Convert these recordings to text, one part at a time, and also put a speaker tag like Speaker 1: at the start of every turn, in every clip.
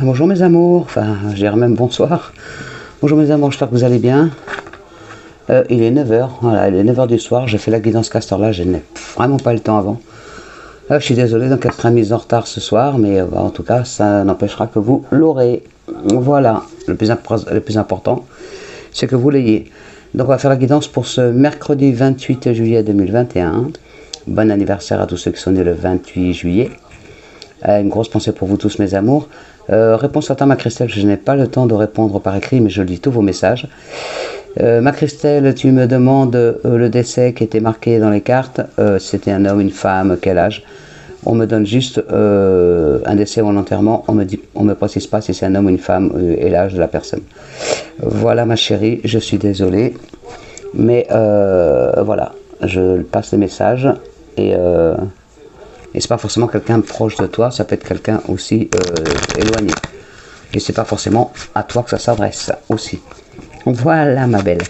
Speaker 1: Bonjour mes amours, enfin je dirais même bonsoir. Bonjour mes amours, j'espère que vous allez bien. Il est 9h, voilà, il est 9h du soir, je fais la guidance qu'à cette heure-là, je n'ai vraiment pas eu le temps avant. Je suis désolé donc être mise en retard ce soir, mais en tout cas ça n'empêchera que vous l'aurez. Voilà, le plus important, c'est que vous l'ayez. Donc on va faire la guidance pour ce mercredi 28 juillet 2021. Bon anniversaire à tous ceux qui sont nés le 28 juillet. Une grosse pensée pour vous tous mes amours. Réponse à ma Christelle, je n'ai pas le temps de répondre par écrit, mais je lis tous vos messages. Ma Christelle, tu me demandes le décès qui était marqué dans les cartes. C'était un homme, une femme, quel âge? On me donne juste un décès volontairement. On me précise pas si c'est un homme ou une femme et l'âge de la personne. Voilà ma chérie, je suis désolé, mais voilà, je passe les messages et c'est pas forcément quelqu'un proche de toi, ça peut être quelqu'un aussi éloigné. Et c'est pas forcément à toi que ça s'adresse aussi. Voilà ma belle.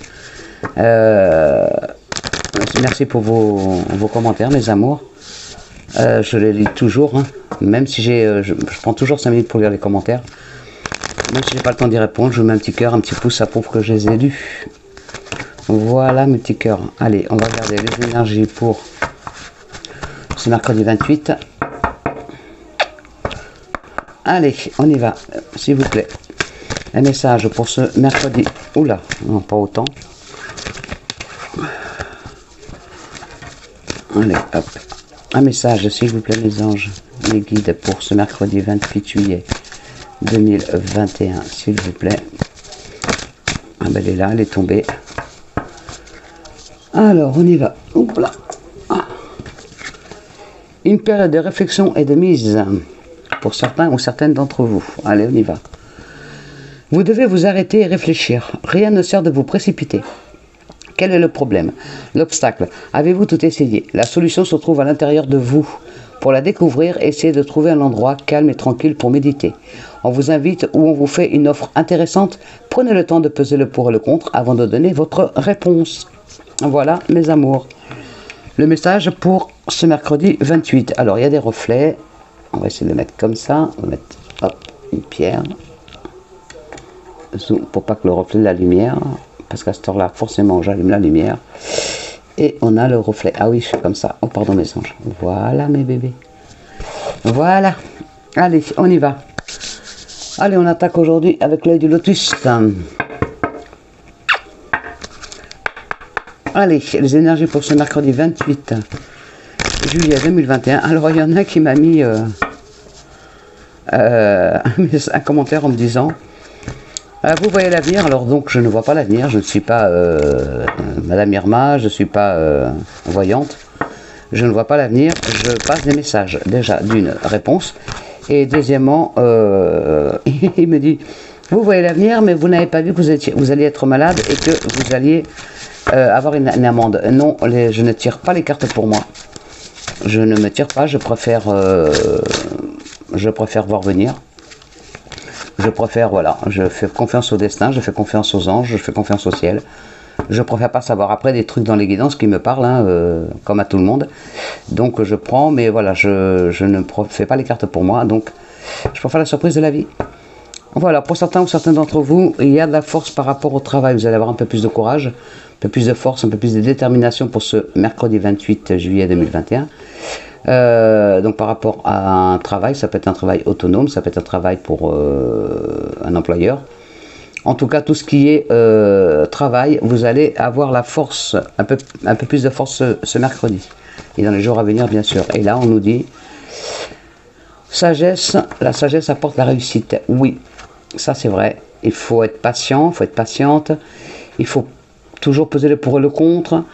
Speaker 1: Merci pour vos commentaires mes amours. Je les lis toujours, hein. Même si je prends toujours 5 minutes pour lire les commentaires. Même si j'ai pas le temps d'y répondre, je vous mets un petit cœur, un petit pouce, ça prouve que je les ai lus. Voilà mes petits cœurs. Allez, on va regarder les énergies pour ce mercredi 28. Allez, on y va, s'il vous plaît. Un message pour ce mercredi. Oula, non, pas autant. Allez, hop. Un message, s'il vous plaît, mes anges, mes guides, pour ce mercredi 28 juillet 2021, s'il vous plaît. Ah ben, elle est là, elle est tombée. Alors, on y va. Oula. Une période de réflexion et de mise pour certains ou certaines d'entre vous. Allez, on y va. Vous devez vous arrêter et réfléchir. Rien ne sert de vous précipiter. Quel est le problème? L'obstacle? Avez-vous tout essayé? La solution se trouve à l'intérieur de vous. Pour la découvrir, essayez de trouver un endroit calme et tranquille pour méditer. On vous invite ou on vous fait une offre intéressante. Prenez le temps de peser le pour et le contre avant de donner votre réponse. Voilà, mes amours. Le message pour ce mercredi 28. Alors, il y a des reflets. On va essayer de le mettre comme ça. On va mettre hop, une pierre. Zoom, pour pas que le reflet de la lumière. Parce qu'à cette heure-là, forcément, j'allume la lumière. Et on a le reflet. Ah oui, je fais comme ça. Oh, pardon, mes anges. Voilà, mes bébés. Voilà. Allez, on y va. Allez, on attaque aujourd'hui avec l'œil du lotus. Allez, les énergies pour ce mercredi 28 juillet 2021. Alors, il y en a qui m'a mis un commentaire en me disant vous voyez l'avenir. Alors donc je ne vois pas l'avenir, je ne suis pas Madame Irma, je ne suis pas voyante, je ne vois pas l'avenir, je passe des messages, déjà d'une réponse, et deuxièmement il me dit vous voyez l'avenir mais vous n'avez pas vu que vous alliez être malade et que vous alliez avoir une amende. Non, je ne tire pas les cartes pour moi, je ne me tire pas, je préfère voir venir. Je préfère, voilà, je fais confiance au destin, je fais confiance aux anges, je fais confiance au ciel. Je préfère pas savoir après des trucs dans les guidances qui me parlent, hein, comme à tout le monde. Donc je prends, mais voilà, je ne fais pas les cartes pour moi, donc je préfère la surprise de la vie. Voilà, pour certains ou certains d'entre vous, il y a de la force par rapport au travail. Vous allez avoir un peu plus de courage, un peu plus de force, un peu plus de détermination pour ce mercredi 28 juillet 2021. Donc par rapport à un travail, ça peut être un travail autonome, ça peut être un travail pour un employeur. En tout cas, tout ce qui est travail, vous allez avoir la force, un peu plus de force ce mercredi. Et dans les jours à venir, bien sûr. Et là, on nous dit, sagesse, la sagesse apporte la réussite. Oui, ça c'est vrai. Il faut être patient, il faut être patiente. Il faut toujours peser le pour et le contre.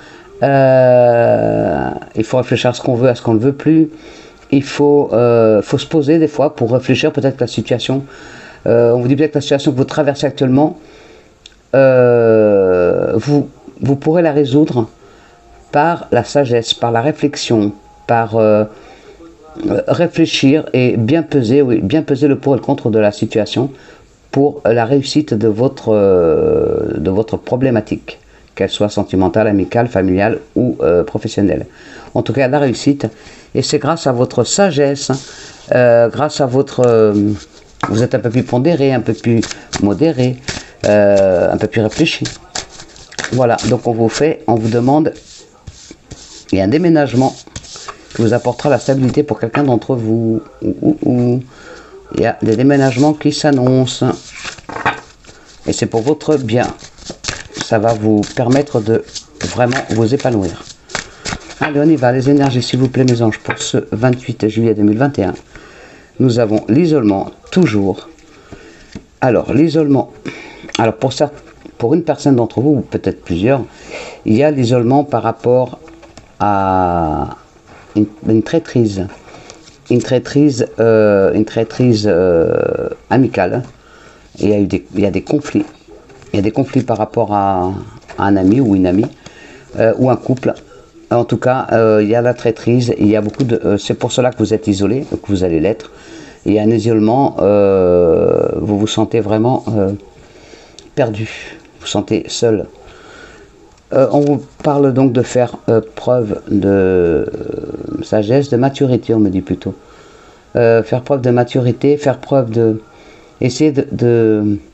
Speaker 1: Il faut réfléchir à ce qu'on veut, à ce qu'on ne veut plus. Il faut se poser des fois pour réfléchir peut-être que la situation, on vous dit peut-être que la situation que vous traversez actuellement, vous pourrez la résoudre par la sagesse, par la réflexion, par réfléchir et bien peser, oui, bien peser le pour et le contre de la situation pour la réussite de votre problématique, qu'elle soit sentimentale, amicale, familiale ou professionnelle. En tout cas, la réussite. Et c'est grâce à votre sagesse, grâce à votre Vous êtes un peu plus pondéré, un peu plus modéré, un peu plus réfléchi. Voilà, donc on vous demande, il y a un déménagement qui vous apportera la stabilité pour quelqu'un d'entre vous. Il y a des déménagements qui s'annoncent. Et c'est pour votre bien. Ça va vous permettre de vraiment vous épanouir. Allez, on y va. Les énergies, s'il vous plaît, mes anges, pour ce 28 juillet 2021. Nous avons l'isolement, toujours. Alors, l'isolement. Alors, pour une personne d'entre vous, ou peut-être plusieurs, il y a l'isolement par rapport à une traîtrise. Une traîtrise amicale. Il y a des conflits. Il y a des conflits par rapport à un ami ou une amie, ou un couple. En tout cas, il y a la traîtrise. Il y a beaucoup de. C'est pour cela que vous êtes isolé, que vous allez l'être. Il y a un isolement. Vous vous sentez vraiment perdu. Vous vous sentez seul. On vous parle donc de faire preuve de sagesse, de maturité, on me dit plutôt. Faire preuve de maturité, faire preuve de... Essayez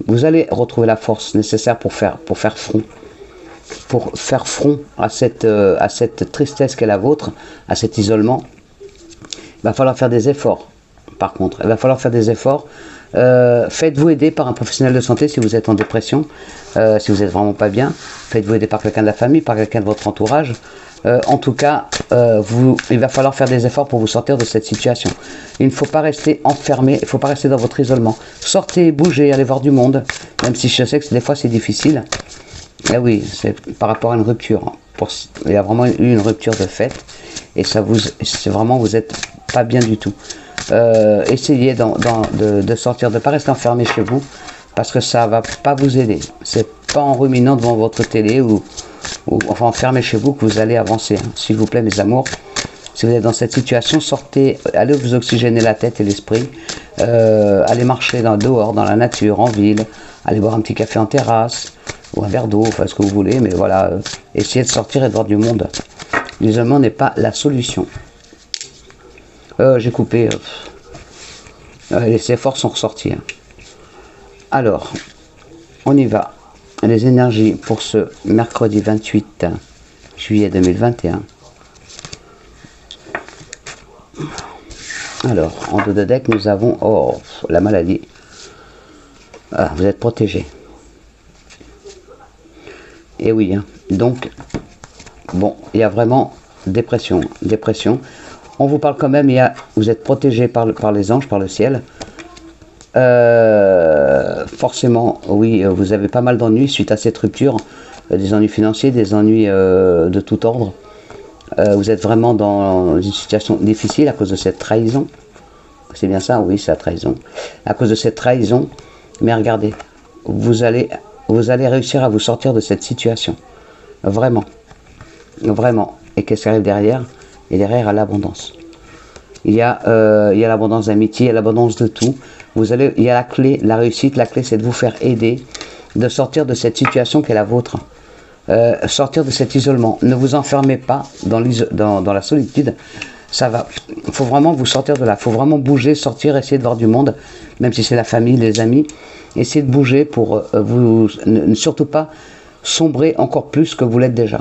Speaker 1: vous allez retrouver la force nécessaire pour faire front. Pour faire front à cette tristesse qu'est la vôtre, à cet isolement. Il va falloir faire des efforts, par contre. Il va falloir faire des efforts. Faites-vous aider par un professionnel de santé si vous êtes en dépression, si vous n'êtes vraiment pas bien. Faites-vous aider par quelqu'un de la famille, par quelqu'un de votre entourage. En tout cas, il va falloir faire des efforts pour vous sortir de cette situation. Il ne faut pas rester enfermé, il ne faut pas rester dans votre isolement. Sortez, bougez, allez voir du monde, même si je sais que des fois c'est difficile. Eh oui, c'est par rapport à une rupture. Il y a vraiment eu une rupture de fait, et c'est vraiment, vous n'êtes pas bien du tout. Essayez de sortir, de ne pas rester enfermé chez vous, parce que ça ne va pas vous aider. C'est pas en ruminant devant votre télé ou enfin enfermé chez vous que vous allez avancer. Hein. S'il vous plaît, mes amours, si vous êtes dans cette situation, sortez, allez vous oxygéner la tête et l'esprit, allez marcher dehors, dans la nature, en ville, allez boire un petit café en terrasse, ou un verre d'eau, enfin ce que vous voulez, mais voilà, essayez de sortir et de voir du monde. L'isolement n'est pas la solution. J'ai coupé, les efforts sont ressortis. Hein. Alors, on y va. Les énergies pour ce mercredi 28 juillet 2021. Alors, en dos de deck, nous avons la maladie. Ah, vous êtes protégé. Et oui, hein. Donc, bon, il y a vraiment dépression. On vous parle quand même, vous êtes protégé par les anges, par le ciel. Forcément, oui, vous avez pas mal d'ennuis suite à cette rupture, des ennuis financiers, des ennuis de tout ordre. Vous êtes vraiment dans une situation difficile à cause de cette trahison. C'est bien ça, oui, c'est la trahison. À cause de cette trahison, mais regardez, vous allez réussir à vous sortir de cette situation. Vraiment. Vraiment. Et qu'est-ce qui arrive derrière? Et derrière, à l'abondance. Il y a l'abondance d'amitié, il y a l'abondance de tout. Il y a la clé, la réussite. La clé, c'est de vous faire aider, de sortir de cette situation qui est la vôtre. Sortir de cet isolement. Ne vous enfermez pas dans la solitude. Ça va. Il faut vraiment vous sortir de là. Il faut vraiment bouger, sortir, essayer de voir du monde, même si c'est la famille, les amis. Essayez de bouger pour ne surtout pas sombrer encore plus que vous l'êtes déjà.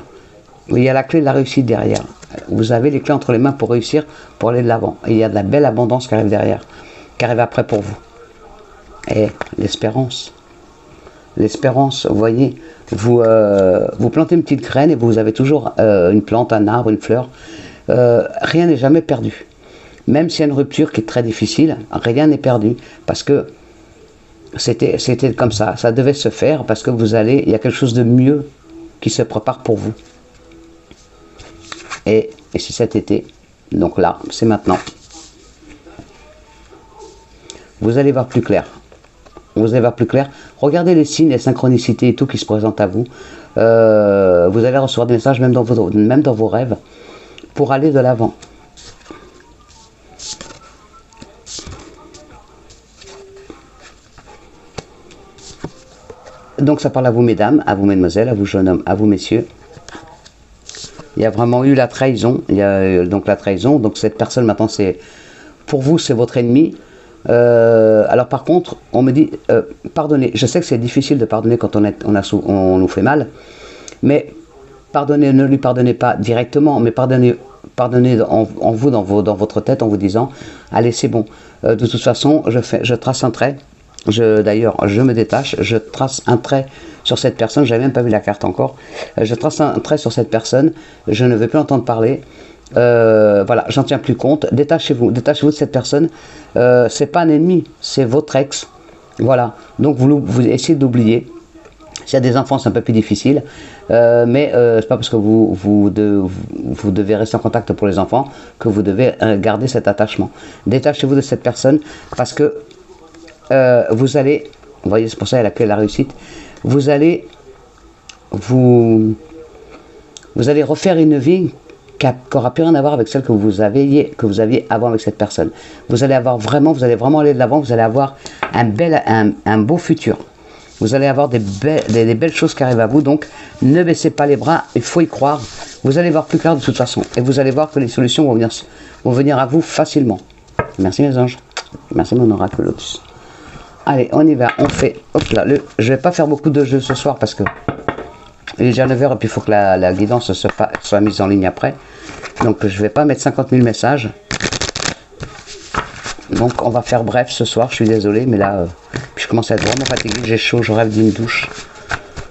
Speaker 1: Il y a la clé de la réussite derrière. Vous avez les clés entre les mains pour réussir, pour aller de l'avant. Et il y a de la belle abondance qui arrive derrière, qui arrive après pour vous. Et l'espérance. L'espérance, vous voyez, vous plantez une petite graine et vous avez toujours une plante, un arbre, une fleur. Rien n'est jamais perdu. Même s'il y a une rupture qui est très difficile, rien n'est perdu. Parce que c'était comme ça. Ça devait se faire parce que il y a quelque chose de mieux qui se prépare pour vous. Et c'est cet été, donc là, c'est maintenant. Vous allez voir plus clair. Vous allez voir plus clair. Regardez les signes, les synchronicités et tout qui se présentent à vous. Vous allez recevoir des messages même dans vos rêves pour aller de l'avant. Donc ça parle à vous mesdames, à vous mesdemoiselles, à vous jeunes hommes, à vous messieurs. Il y a vraiment eu la trahison. Il y a donc la trahison. Donc cette personne maintenant, pour vous, c'est votre ennemi. Alors par contre, on me dit, pardonnez. Je sais que c'est difficile de pardonner quand on nous fait mal, mais pardonnez, ne lui pardonnez pas directement, mais pardonnez en vous, dans votre tête, en vous disant, allez, c'est bon. De toute façon, je trace un trait. D'ailleurs, je me détache, je trace un trait sur cette personne. J'avais même pas vu la carte encore. Je trace un trait sur cette personne. Je ne veux plus entendre parler. Voilà, j'en tiens plus compte. Détachez-vous de cette personne. C'est pas un ennemi, c'est votre ex. Voilà. Donc vous essayez d'oublier. S'il y a des enfants, c'est un peu plus difficile, mais c'est pas parce que vous devez rester en contact pour les enfants que vous devez garder cet attachement. Détachez-vous de cette personne parce que vous allez, vous voyez, c'est pour ça qu'elle a que la réussite. Vous allez refaire une vie qui n'aura plus rien à voir avec celle que vous aviez avant avec cette personne. Vous allez vraiment aller de l'avant. Vous allez avoir un beau futur. Vous allez avoir des belles choses qui arrivent à vous, donc ne baissez pas les bras, il faut y croire. Vous allez voir plus clair de toute façon, et vous allez voir que les solutions vont venir à vous facilement. Merci mes anges, merci mon oracle Lotus. Allez, on y va, on fait, hop là, je vais pas faire beaucoup de jeux ce soir parce que il est déjà 9 h et puis il faut que la guidance soit mise en ligne après. Donc je vais pas mettre 50 000 messages. Donc on va faire bref ce soir, je suis désolé, mais là, je commence à être vraiment fatigué, j'ai chaud, je rêve d'une douche.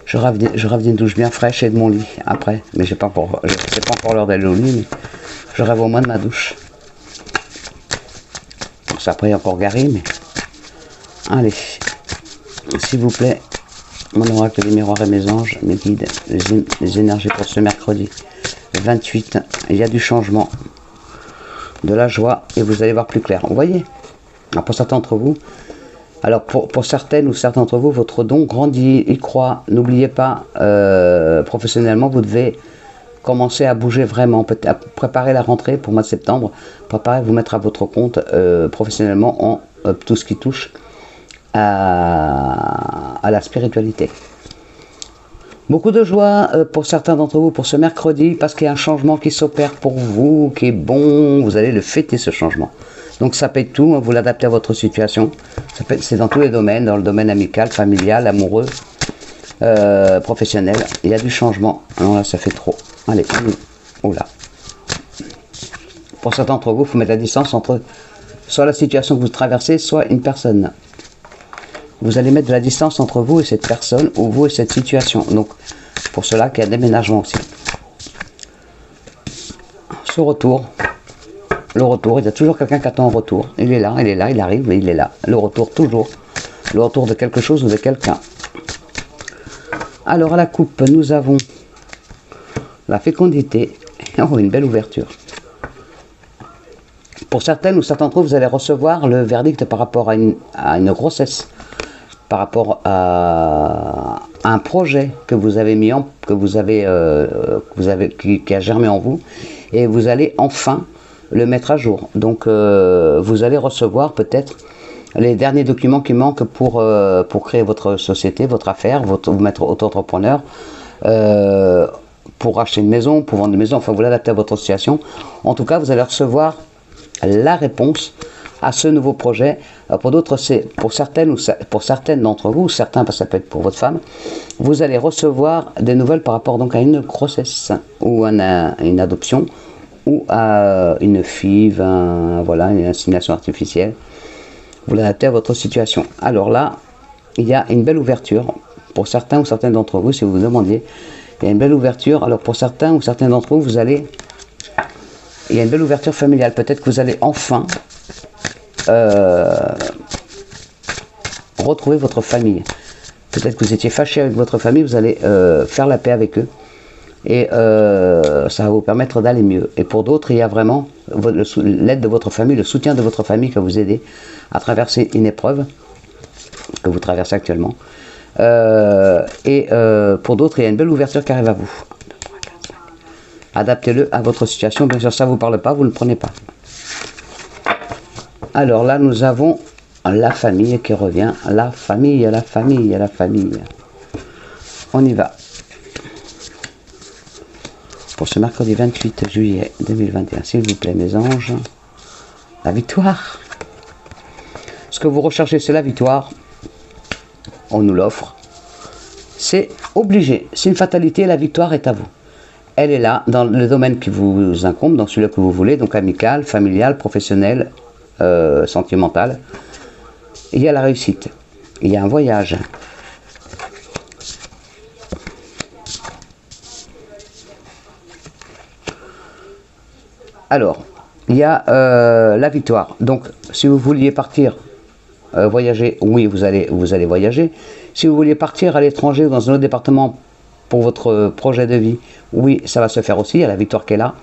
Speaker 1: Je rêve d'une douche bien fraîche et de mon lit après. Mais c'est pas encore l'heure d'aller au lit, mais je rêve au moins de ma douche. Ça après il y a encore Gary, mais... Allez, s'il vous plaît, mon oracle des miroirs et mes anges, mes guides, les énergies pour ce mercredi 28, il y a du changement, de la joie, et vous allez voir plus clair. Vous voyez? Alors pour certains d'entre vous, alors pour certaines ou certains d'entre vous, votre don grandit, il croît. N'oubliez pas, professionnellement, vous devez commencer à bouger vraiment, à préparer la rentrée pour le mois de septembre, préparer vous mettre à votre compte professionnellement en tout ce qui touche à la spiritualité. Beaucoup de joie pour certains d'entre vous pour ce mercredi, parce qu'il y a un changement qui s'opère pour vous, qui est bon, vous allez le fêter ce changement. Donc ça peut être tout, vous l'adaptez à votre situation, c'est dans tous les domaines, dans le domaine amical, familial, amoureux, professionnel, il y a du changement. Non là ça fait trop, allez, oh là. Pour certains d'entre vous, il faut mettre la distance entre soit la situation que vous traversez, soit une personne. Vous allez mettre de la distance entre vous et cette personne, ou vous et cette situation. Donc, pour cela qu'il y a un déménagement aussi. Ce retour, le retour, il y a toujours quelqu'un qui attend un retour. Il est là, il arrive, mais il est là. Le retour, toujours. Le retour de quelque chose ou de quelqu'un. Alors, à la coupe, nous avons la fécondité. Oh, une belle ouverture. Pour certaines ou certains d'entre vous, vous allez recevoir le verdict par rapport à une grossesse. Par rapport à un projet que vous avez mis qui a germé en vous, et vous allez enfin le mettre à jour. Donc vous allez recevoir peut-être les derniers documents qui manquent pour créer votre société, votre affaire, vous mettre auto-entrepreneur, pour acheter une maison, pour vendre une maison, enfin vous l'adaptez à votre situation. En tout cas, vous allez recevoir la réponse à ce nouveau projet. Pour d'autres, c'est pour certaines d'entre vous, certains, parce que ça peut être pour votre femme, vous allez recevoir des nouvelles par rapport donc à une grossesse ou à une adoption ou à une FIV, voilà, une insémination artificielle. Vous l'adaptez à votre situation. Alors là, il y a une belle ouverture pour certains ou certaines d'entre vous, si vous vous demandiez. Il y a une belle ouverture. Alors pour certains ou certains d'entre vous, il y a une belle ouverture familiale. Peut-être que vous allez enfin retrouver votre famille. Peut-être que vous étiez fâché avec votre famille, vous allez faire la paix avec eux, et ça va vous permettre d'aller mieux. Et pour d'autres, il y a vraiment l'aide de votre famille, le soutien de votre famille qui va vous aider à traverser une épreuve que vous traversez actuellement. Et pour d'autres, il y a une belle ouverture qui arrive à vous. Adaptez-le à votre situation. Bien sûr, ça ne vous parle pas, vous ne le prenez pas. Alors là, nous avons la famille qui revient. La famille. On y va. Pour ce mercredi 28 juillet 2021, s'il vous plaît, mes anges. La victoire. que vous recherchez, c'est la victoire. On nous l'offre. C'est obligé. C'est une fatalité. La victoire est à vous. Elle est là, dans le domaine qui vous incombe, dans celui que vous voulez, donc amical, familial, professionnel, sentimental. Il y a la réussite. Il y a un voyage. Alors, il y a la victoire. Donc, si vous vouliez partir voyager, oui, vous allez voyager. Si vous vouliez partir à l'étranger ou dans un autre département pour votre projet de vie, oui, ça va se faire aussi. Il y a la victoire qui est là.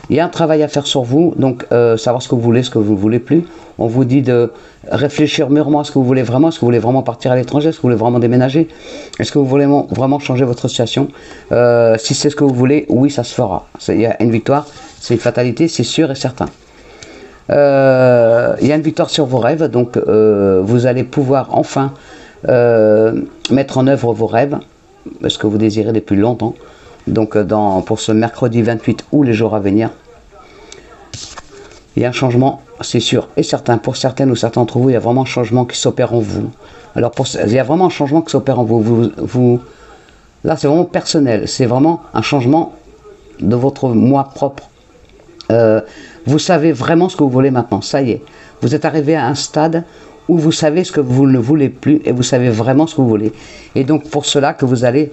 Speaker 1: Il y a un travail à faire sur vous, donc savoir ce que vous voulez, ce que vous ne voulez plus. On vous dit de réfléchir mûrement à ce que vous voulez vraiment. Est-ce que vous voulez vraiment partir à l'étranger? Est-ce que vous voulez vraiment déménager? Est-ce que vous voulez vraiment changer votre situation? Si c'est ce que vous voulez, oui, ça se fera. Il y a une victoire, c'est une fatalité, c'est sûr et certain. Il y a une victoire sur vos rêves, donc vous allez pouvoir enfin mettre en œuvre vos rêves, ce que vous désirez depuis longtemps. Donc pour ce mercredi 28 ou les jours à venir, il y a un changement, c'est sûr et certain. Pour certaines ou certains d'entre vous, il y a vraiment un changement qui s'opère en vous. Alors il y a vraiment un changement qui s'opère en vous. Là, c'est vraiment personnel. C'est vraiment un changement de votre moi propre. Vous savez vraiment ce que vous voulez maintenant. Ça y est. Vous êtes arrivé à un stade où vous savez ce que vous ne voulez plus et vous savez vraiment ce que vous voulez. Et donc, pour cela que vous allez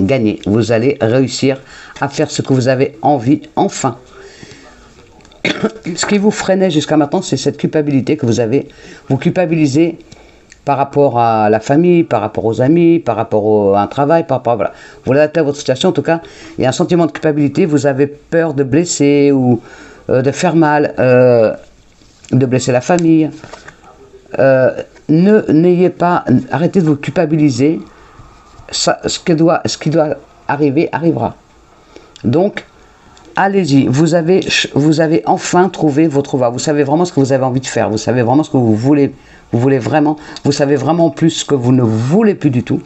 Speaker 1: gagner. Vous allez réussir à faire ce que vous avez envie, enfin. Ce qui vous freinait jusqu'à maintenant, c'est cette culpabilité que vous avez. Vous culpabilisez par rapport à la famille, par rapport aux amis, par rapport à un travail, par rapport à, voilà. Vous l'adaptez à votre situation, en tout cas, il y a un sentiment de culpabilité, vous avez peur de blesser ou de faire mal, de blesser la famille. N'ayez pas, arrêtez de vous culpabiliser. Ça, ce qui doit arriver, arrivera. Donc, allez-y, vous avez enfin trouvé votre voie. Vous savez vraiment ce que vous avez envie de faire. Vous savez vraiment ce que vous voulez vraiment. Vous savez vraiment plus ce que vous ne voulez plus du tout.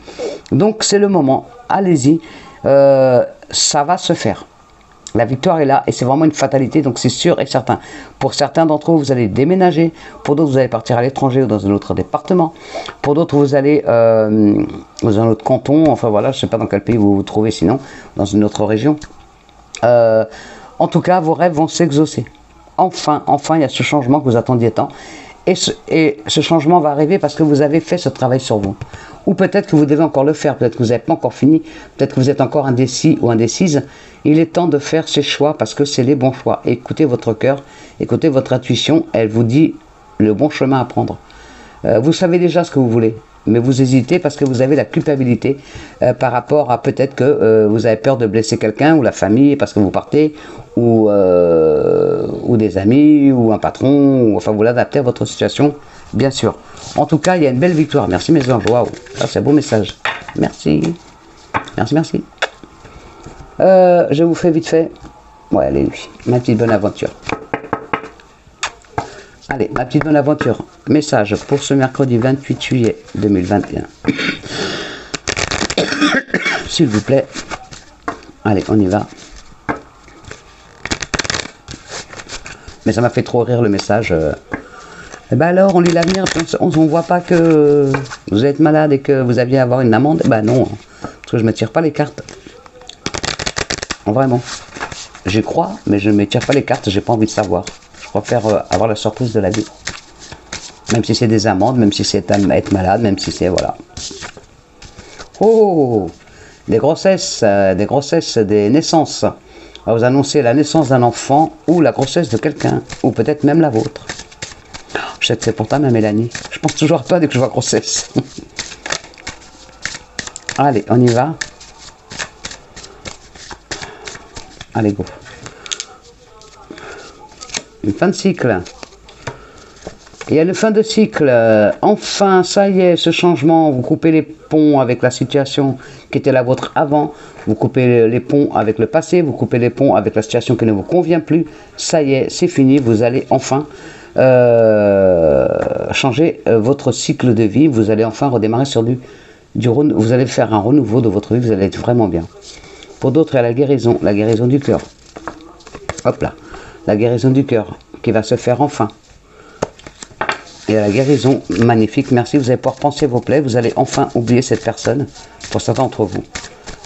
Speaker 1: Donc, c'est le moment. Allez-y. Ça va se faire. La victoire est là et c'est vraiment une fatalité, donc c'est sûr et certain. Pour certains d'entre vous, vous allez déménager. Pour d'autres, vous allez partir à l'étranger ou dans un autre département. Pour d'autres, vous allez dans un autre canton. Enfin voilà, je ne sais pas dans quel pays vous vous trouvez sinon, dans une autre région. En tout cas, vos rêves vont s'exaucer. Enfin, il y a ce changement que vous attendiez tant. Et ce changement va arriver parce que vous avez fait ce travail sur vous. Ou peut-être que vous devez encore le faire, peut-être que vous n'avez pas encore fini, peut-être que vous êtes encore indécis ou indécise. Il est temps de faire ces choix parce que c'est les bons choix. Écoutez votre cœur, écoutez votre intuition, elle vous dit le bon chemin à prendre. Vous savez déjà ce que vous voulez, mais vous hésitez parce que vous avez la culpabilité par rapport à peut-être que vous avez peur de blesser quelqu'un ou la famille parce que vous partez, ou des amis, ou un patron, ou, enfin vous l'adaptez à votre situation, bien sûr. En tout cas, il y a une belle victoire. Merci mes anges, waouh, ça c'est un beau message. Merci, merci. Je vous fais vite fait. Ouais, allez, oui, ma petite bonne aventure. Allez, ma petite bonne aventure. Message pour ce mercredi 28 juillet 2021. S'il vous plaît. Allez, on y va. Mais ça m'a fait trop rire le message. Et ben alors, on lit l'avenir, on ne voit pas que vous êtes malade et que vous aviez à avoir une amende. Ben non, parce que je ne me tire pas les cartes. Vraiment. J'y crois, mais je ne me tire pas les cartes, j'ai pas envie de savoir. Je préfère avoir la surprise de la vie. Même si c'est des amendes, même si c'est être malade, même si c'est... Voilà. Oh, des grossesses, des naissances. On va vous annoncer la naissance d'un enfant ou la grossesse de quelqu'un, ou peut-être même la vôtre. Je sais que c'est pour ta mère, Mélanie. Je pense toujours à toi dès que je vois grossesse. Allez, on y va. Allez, go. Une fin de cycle. Il y a une fin de cycle. Enfin, ça y est, ce changement. Vous coupez les ponts avec la situation qui était la vôtre avant. Vous coupez les ponts avec le passé. Vous coupez les ponts avec la situation qui ne vous convient plus. Ça y est, c'est fini. Vous allez enfin changer votre cycle de vie. Vous allez enfin redémarrer sur vous allez faire un renouveau de votre vie. Vous allez être vraiment bien. Pour d'autres, il y a la guérison du cœur. Hop là, la guérison du cœur qui va se faire enfin. et à la guérison magnifique. Merci, vous allez pouvoir penser vos plaies, vous allez enfin oublier cette personne, pour certains d'entre vous.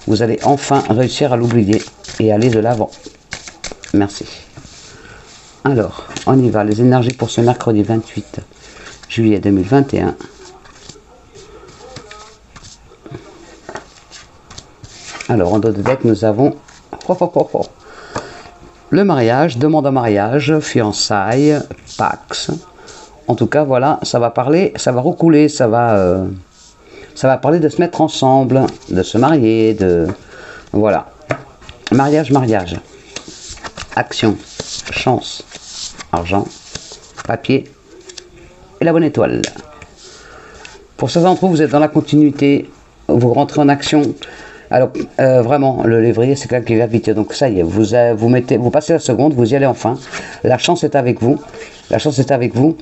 Speaker 1: Vous allez enfin réussir à l'oublier et aller de l'avant. Merci. Alors, on y va, les énergies pour ce mercredi 28 juillet 2021. Alors, en dos de deck, nous avons le mariage, demande en mariage, fiançailles, Pax. En tout cas, voilà, ça va parler, ça va recouler, ça va parler de se mettre ensemble, de se marier, de... Voilà. Mariage, mariage. Action, chance, argent, papier et la bonne étoile. Pour certains d'entre vous, vous êtes dans la continuité, vous rentrez en action. Alors, vraiment, le lévrier, c'est quelqu'un qui va vite. Donc, ça y est, vous passez la seconde, vous y allez enfin. La chance est avec vous. La chance est avec vous.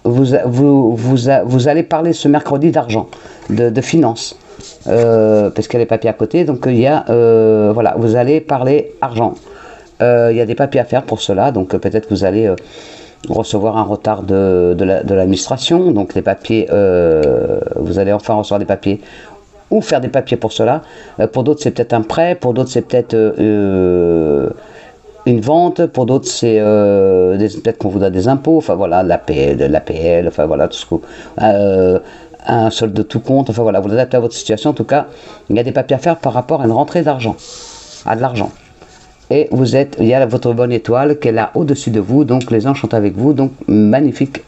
Speaker 1: Vous allez parler ce mercredi d'argent, de finances. Parce qu'il y a les papiers à côté. Donc, il y a, voilà, vous allez parler argent. Il y a des papiers à faire pour cela. Donc, peut-être que vous allez... recevoir un retard de l'administration, donc les papiers, vous allez enfin recevoir des papiers ou faire des papiers pour cela. Pour d'autres c'est peut-être un prêt, pour d'autres c'est peut-être une vente, pour d'autres c'est peut-être qu'on vous donne des impôts, enfin voilà, de l'APL, enfin voilà, tout ce que... un solde de tout compte, enfin voilà, vous adaptez à votre situation. En tout cas, il y a des papiers à faire par rapport à une rentrée d'argent, à de l'argent. Et il y a votre bonne étoile qui est là au-dessus de vous, donc les anges sont avec vous, donc magnifique,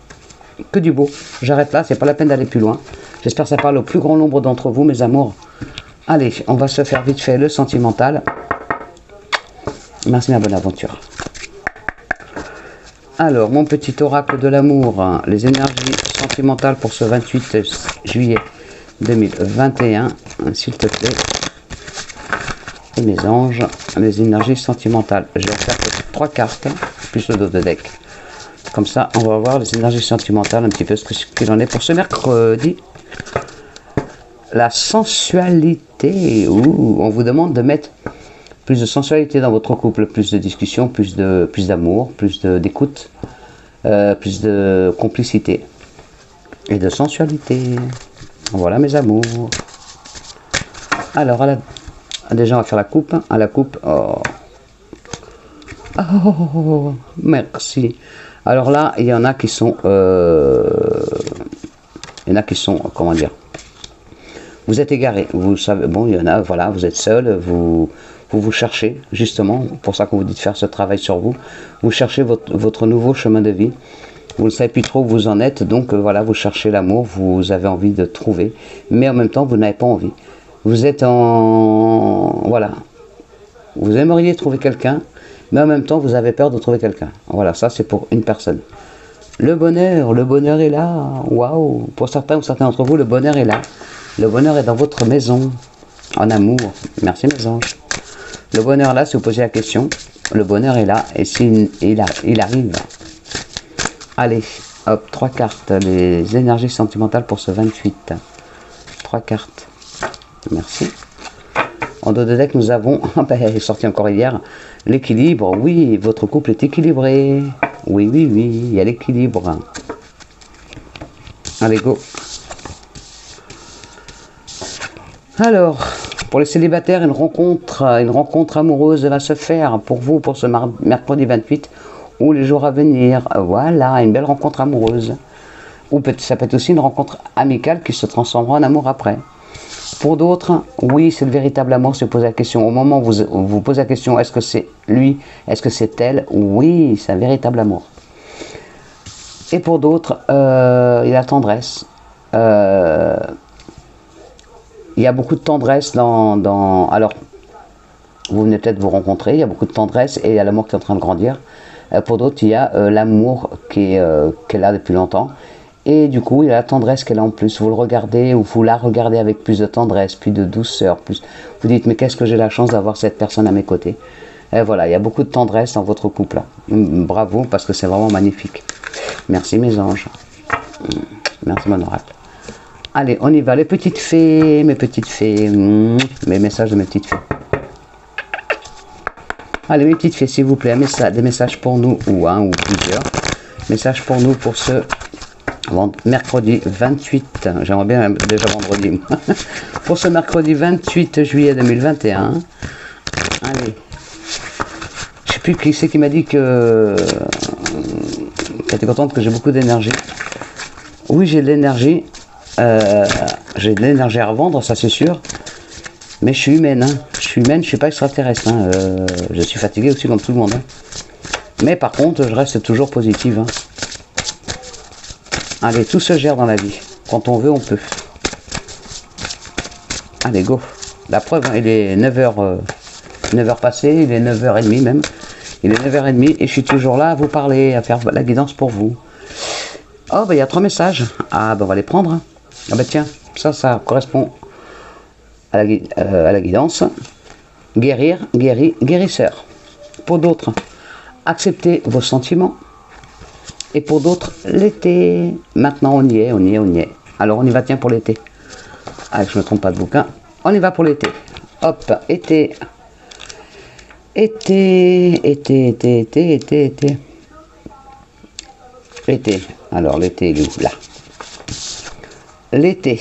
Speaker 1: que du beau. J'arrête là, c'est pas la peine d'aller plus loin. J'espère que ça parle au plus grand nombre d'entre vous, mes amours. Allez, on va se faire vite fait le sentimental. Merci ma bonne aventure. Alors, mon petit oracle de l'amour, hein, les énergies sentimentales pour ce 28 juillet 2021, s'il te plaît. Et mes anges, les énergies sentimentales. Je vais faire 3 cartes, plus le dos de deck. Comme ça, on va voir les énergies sentimentales, un petit peu ce qu'il en est pour ce mercredi. La sensualité. Ouh, on vous demande de mettre plus de sensualité dans votre couple, plus de discussion, plus d'amour, plus d'écoute, plus de complicité et de sensualité. Voilà mes amours. Alors, déjà, on va faire la coupe. À la coupe, oh, merci. Alors là, il y en a qui sont, comment dire, vous êtes égarés. Vous savez, bon, il y en a, voilà, vous êtes seul, vous cherchez, justement, pour ça qu'on vous dit de faire ce travail sur vous. Vous cherchez votre nouveau chemin de vie. Vous ne savez plus trop où vous en êtes, donc voilà, vous cherchez l'amour, vous avez envie de trouver, mais en même temps, vous n'avez pas envie. Vous êtes voilà. Vous aimeriez trouver quelqu'un, mais en même temps, vous avez peur de trouver quelqu'un. Voilà, ça, c'est pour une personne. Le bonheur est là. Waouh. Pour certains ou certains d'entre vous, le bonheur est là. Le bonheur est dans votre maison, en amour. Merci, mes anges. Le bonheur là, si vous posez la question, le bonheur est là, et il arrive. Allez, hop, 3 cartes, les énergies sentimentales pour ce 28. 3 cartes. Merci. En dos de deck, nous avons, elle est sortie encore hier, l'équilibre. Oui, votre couple est équilibré. Oui, il y a l'équilibre. Allez, go. Alors, pour les célibataires, une rencontre amoureuse va se faire pour vous, pour ce mercredi 28 ou les jours à venir. Voilà, une belle rencontre amoureuse. Ou ça peut être aussi une rencontre amicale qui se transformera en amour après. Pour d'autres, oui, c'est le véritable amour. Si vous posez la question, au moment où vous posez la question, est-ce que c'est lui, est-ce que c'est elle? Oui, c'est un véritable amour. Et pour d'autres, il y a la tendresse. Il y a beaucoup de tendresse alors, vous venez peut-être vous rencontrer, il y a beaucoup de tendresse et il y a l'amour qui est en train de grandir. Pour d'autres, il y a l'amour qui est là depuis longtemps. Et du coup, il y a la tendresse qu'elle a en plus. Vous le regardez ou vous la regardez avec plus de tendresse, plus de douceur. Vous dites, mais qu'est-ce que j'ai la chance d'avoir cette personne à mes côtés. Et voilà, il y a beaucoup de tendresse dans votre couple. Bravo, parce que c'est vraiment magnifique. Merci mes anges. Merci mon oracle. Allez, on y va. Les petites fées, mes petites fées. Mes messages de mes petites fées. Allez, mes petites filles, s'il vous plaît, des messages pour nous, ou un ou plusieurs. Messages pour nous pour ce mercredi 28, j'aimerais bien déjà vendredi, pour ce mercredi 28 juillet 2021. Allez, je sais plus qui c'est qui m'a dit que était contente que j'ai beaucoup d'énergie. Oui, j'ai de l'énergie, j'ai de l'énergie à revendre, ça c'est sûr, mais je suis humaine, hein. Je suis humaine, je suis pas extraterrestre, hein. Je suis fatigué aussi comme tout le monde, hein. Mais par contre, je reste toujours positive, hein. Allez, tout se gère dans la vie. Quand on veut, on peut. Allez, go. La preuve, hein, il est 9h, 9h passées, il est 9h30 même. Il est 9h30 et je suis toujours là à vous parler, à faire la guidance pour vous. Oh, bah il y a 3 messages. Ah, bah on va les prendre, hein. Ah bah tiens, ça correspond à la guidance. Guérir, guéri, guérisseur. Pour d'autres, accepter vos sentiments. Et pour d'autres, l'été. Maintenant, on y est, on y est, on y est. Alors, on y va, tiens, pour l'été. Ah, je ne me trompe pas de bouquin. On y va pour l'été. Hop, été. Été, été, été, été, été, été. Été. Alors, l'été, il est où? Là. L'été.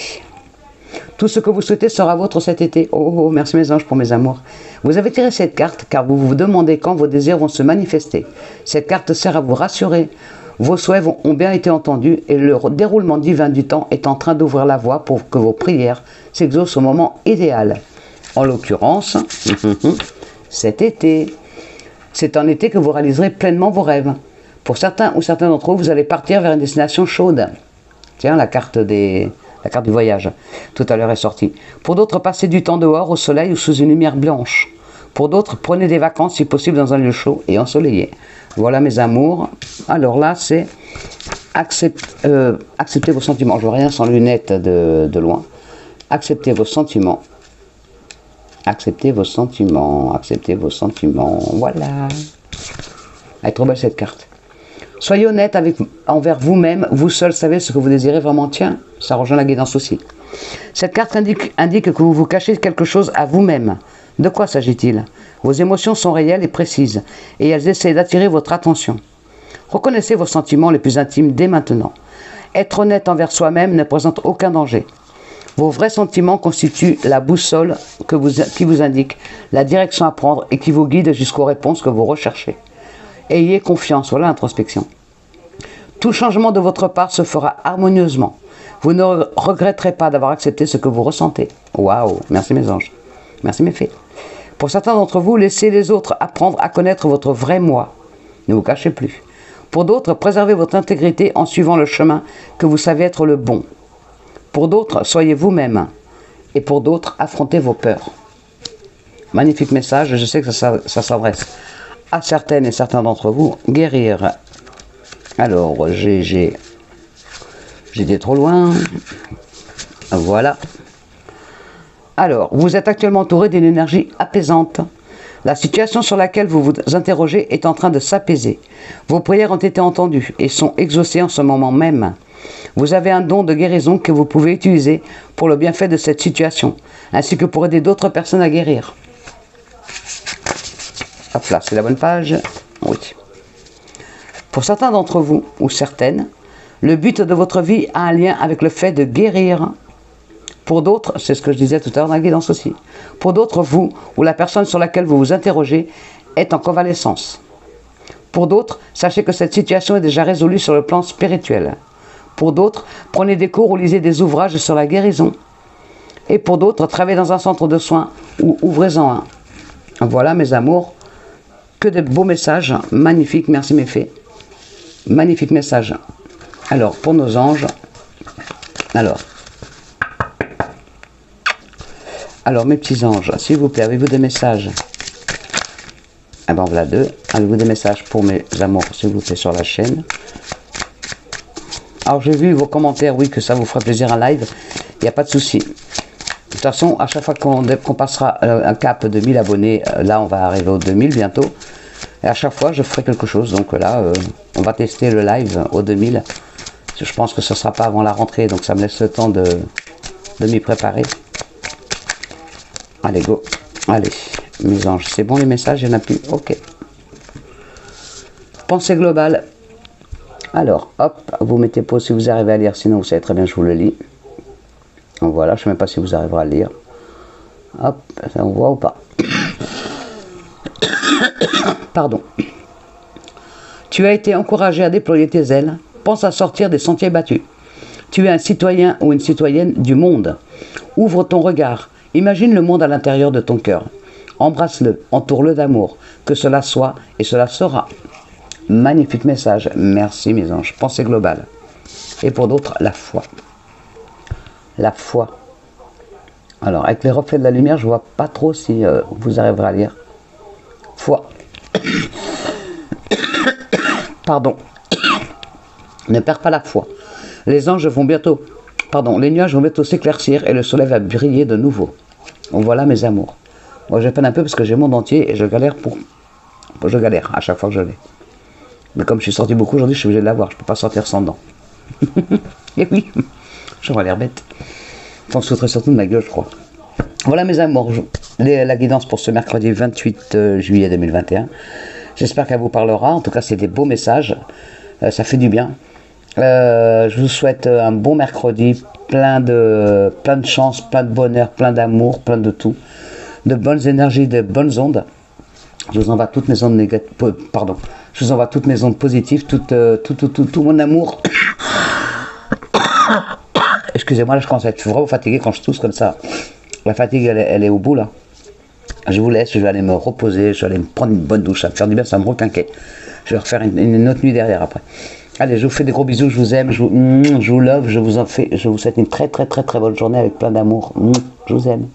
Speaker 1: Tout ce que vous souhaitez sera vôtre cet été. Oh, oh, merci mes anges pour mes amours. Vous avez tiré cette carte car vous vous demandez quand vos désirs vont se manifester. Cette carte sert à vous rassurer. Vos souhaits ont bien été entendus et le déroulement divin du temps est en train d'ouvrir la voie pour que vos prières s'exaucent au moment idéal. En l'occurrence, cet été. C'est en été que vous réaliserez pleinement vos rêves. Pour certains ou certains d'entre vous, vous allez partir vers une destination chaude. Tiens, la carte du voyage, tout à l'heure est sortie. Pour d'autres, passez du temps dehors, au soleil ou sous une lumière blanche. Pour d'autres, prenez des vacances si possible dans un lieu chaud et ensoleillé. Voilà mes amours. Alors là, c'est accepter vos sentiments. Je vois rien sans lunettes de loin. Acceptez vos sentiments. Acceptez vos sentiments. Acceptez vos sentiments. Voilà. Elle est trop belle cette carte. Soyez honnête envers vous-même. Vous seul savez ce que vous désirez vraiment. Tiens, ça rejoint la guidance aussi. Cette carte indique que vous vous cachez quelque chose à vous-même. De quoi s'agit-il? Vos émotions sont réelles et précises, et elles essaient d'attirer votre attention. Reconnaissez vos sentiments les plus intimes dès maintenant. Être honnête envers soi-même ne présente aucun danger. Vos vrais sentiments constituent la boussole qui vous indique la direction à prendre et qui vous guide jusqu'aux réponses que vous recherchez. Ayez confiance, voilà l'introspection. Tout changement de votre part se fera harmonieusement. Vous ne regretterez pas d'avoir accepté ce que vous ressentez. Waouh, merci mes anges, merci mes fées. Pour certains d'entre vous, laissez les autres apprendre à connaître votre vrai moi. Ne vous cachez plus. Pour d'autres, préservez votre intégrité en suivant le chemin que vous savez être le bon. Pour d'autres, soyez vous-même. Et pour d'autres, affrontez vos peurs. Magnifique message, je sais que ça s'adresse à certaines et certains d'entre vous. Guérir. Alors, j'étais trop loin. Voilà. Alors, vous êtes actuellement entouré d'une énergie apaisante. La situation sur laquelle vous vous interrogez est en train de s'apaiser. Vos prières ont été entendues et sont exaucées en ce moment même. Vous avez un don de guérison que vous pouvez utiliser pour le bienfait de cette situation, ainsi que pour aider d'autres personnes à guérir. Hop là, c'est la bonne page. Oui. Pour certains d'entre vous, ou certaines, le but de votre vie a un lien avec le fait de guérir. Pour d'autres, c'est ce que je disais tout à l'heure dans la guidance aussi. Pour d'autres, vous ou la personne sur laquelle vous vous interrogez est en convalescence. Pour d'autres, sachez que cette situation est déjà résolue sur le plan spirituel. Pour d'autres, prenez des cours ou lisez des ouvrages sur la guérison. Et pour d'autres, travaillez dans un centre de soins ou ouvrez-en un. Voilà mes amours, que de beaux messages, magnifiques, merci mes fées. Magnifique message. Alors, pour nos anges, alors mes petits anges, s'il vous plaît, avez-vous des messages? Ah ben voilà 2. Avez-vous des messages pour mes amours, s'il vous plaît, sur la chaîne? Alors j'ai vu vos commentaires, oui, que ça vous ferait plaisir en live, il n'y a pas de souci. De toute façon, à chaque fois qu'on passera un cap de 1000 abonnés, là on va arriver aux 2000 bientôt, et à chaque fois je ferai quelque chose, donc là on va tester le live aux 2000. Je pense que ce ne sera pas avant la rentrée, donc ça me laisse le temps de m'y préparer. Allez, go. Allez, mes anges. C'est bon les messages, il n'y en a plus. Ok. Pensée globale. Alors, hop, vous mettez pause si vous arrivez à lire, sinon vous savez très bien, je vous le lis. Voilà, je ne sais même pas si vous arriverez à le lire. Hop, ça on voit ou pas? Pardon. Tu as été encouragé à déployer tes ailes. Pense à sortir des sentiers battus. Tu es un citoyen ou une citoyenne du monde. Ouvre ton regard. Imagine le monde à l'intérieur de ton cœur. Embrasse-le, entoure-le d'amour. Que cela soit et cela sera. Magnifique message. Merci mes anges. Pensée globale. Et pour d'autres, la foi. La foi. Alors, avec les reflets de la lumière, je ne vois pas trop si vous arriverez à lire. Foi. Pardon. Ne perds pas la foi. Les anges vont bientôt... Pardon, les nuages vont bientôt s'éclaircir et le soleil va briller de nouveau. Voilà mes amours. Moi, je peine un peu parce que j'ai mon dentier et je galère Je galère à chaque fois que je l'ai. Mais comme je suis sorti beaucoup aujourd'hui, je suis obligé de l'avoir. Je ne peux pas sortir sans dents. Et oui, j'aurais l'air bête. T'en souhaiterais surtout de ma gueule, je crois. Voilà mes amours. La guidance pour ce mercredi 28 juillet 2021. J'espère qu'elle vous parlera. En tout cas, c'est des beaux messages. Ça fait du bien. Je vous souhaite un bon mercredi. Plein de chance, plein de bonheur, plein d'amour, plein de tout. De bonnes énergies, de bonnes ondes. Je vous envoie toutes mes ondes négatives. Pardon. Je vous envoie toutes mes ondes positives, tout mon amour. Excusez-moi, là je commence à être vraiment fatigué quand je tousse comme ça. La fatigue, elle est au bout là. Je vous laisse, je vais aller me reposer, je vais aller me prendre une bonne douche, ça va me faire du bien, ça me requinquait. Je vais refaire une autre nuit derrière après. Allez, je vous fais des gros bisous, je vous aime, je vous love, je vous souhaite une très bonne journée avec plein d'amour. Je vous aime.